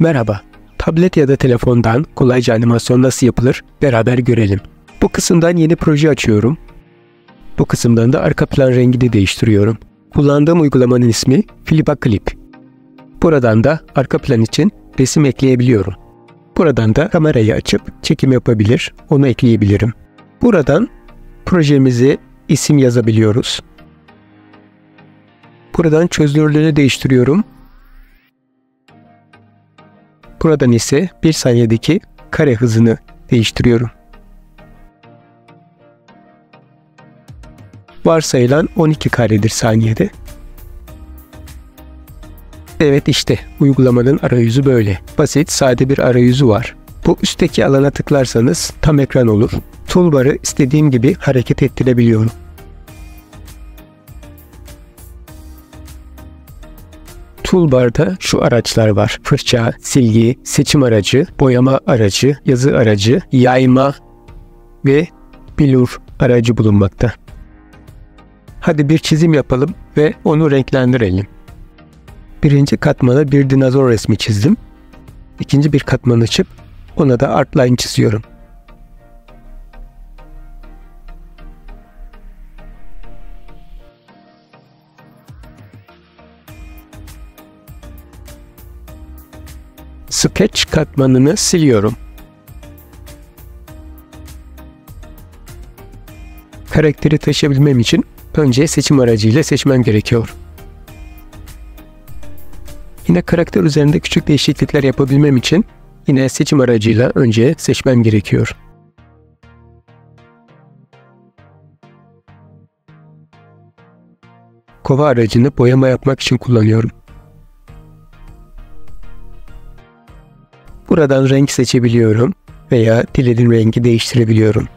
Merhaba, tablet ya da telefondan kolayca animasyon nasıl yapılır beraber görelim. Bu kısımdan yeni proje açıyorum. Bu kısımdan da arka plan rengini değiştiriyorum. Kullandığım uygulamanın ismi Flipaclip. Buradan da arka plan için resim ekleyebiliyorum. Buradan da kamerayı açıp çekim yapabilir, onu ekleyebilirim. Buradan projemize isim yazabiliyoruz. Buradan çözünürlüğünü değiştiriyorum. Buradan ise 1 saniyedeki kare hızını değiştiriyorum. Varsayılan 12 karedir saniyede. Evet, işte uygulamanın arayüzü böyle. Basit, sade bir arayüzü var. Bu üstteki alana tıklarsanız tam ekran olur. Toolbar'ı istediğim gibi hareket ettirebiliyorum. Toolbar'da şu araçlar var: fırça, silgi, seçim aracı, boyama aracı, yazı aracı, yayma ve blur aracı bulunmakta. Hadi bir çizim yapalım ve onu renklendirelim. Birinci katmana bir dinozor resmi çizdim. İkinci bir katman açıp ona da outline çiziyorum. Sketch katmanını siliyorum. Karakteri taşıyabilmem için önce seçim aracıyla seçmem gerekiyor. Yine karakter üzerinde küçük değişiklikler yapabilmem için yine seçim aracıyla önce seçmem gerekiyor. Kova aracını boyama yapmak için kullanıyorum. Buradan renk seçebiliyorum veya dilediğim rengi değiştirebiliyorum.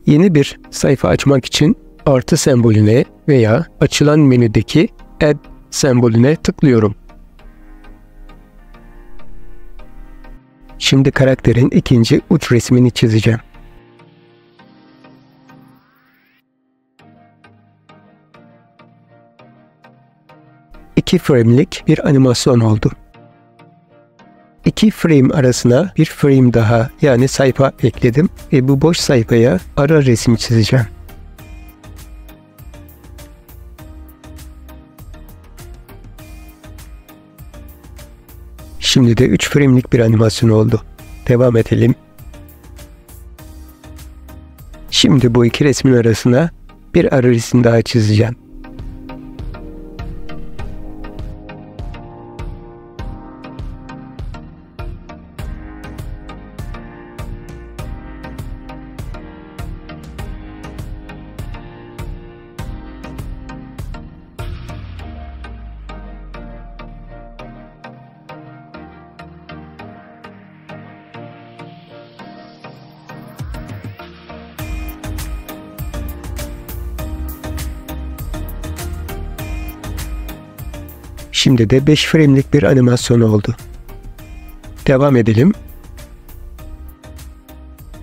Yeni bir sayfa açmak için artı sembolüne veya açılan menüdeki Add sembolüne tıklıyorum. Şimdi karakterin ikinci uç resmini çizeceğim. İki frame'lik bir animasyon oldu. İki frame arasına bir frame daha, yani sayfa ekledim ve bu boş sayfaya ara resim çizeceğim. Şimdi de 3 frame'lik bir animasyon oldu. Devam edelim. Şimdi bu iki resmin arasına bir ara resim daha çizeceğim. Şimdi de 5 frame'lik bir animasyon oldu. Devam edelim.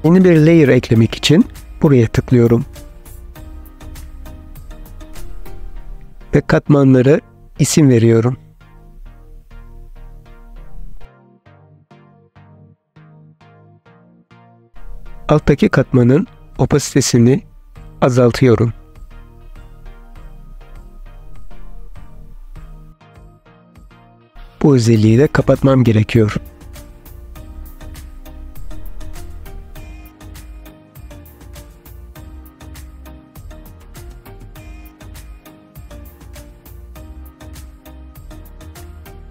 Yeni bir layer eklemek için buraya tıklıyorum. Ve katmanlara isim veriyorum. Alttaki katmanın opasitesini azaltıyorum. Bu özelliği de kapatmam gerekiyor.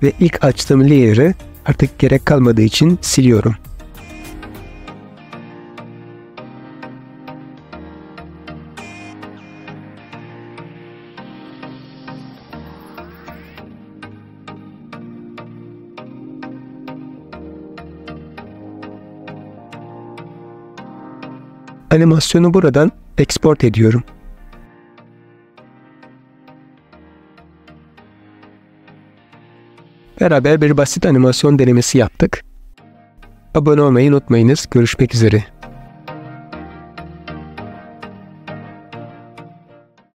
Ve ilk açtığım layer'ı artık gerek kalmadığı için siliyorum. Animasyonu buradan export ediyorum. Beraber bir basit animasyon denemesi yaptık. Abone olmayı unutmayınız. Görüşmek üzere.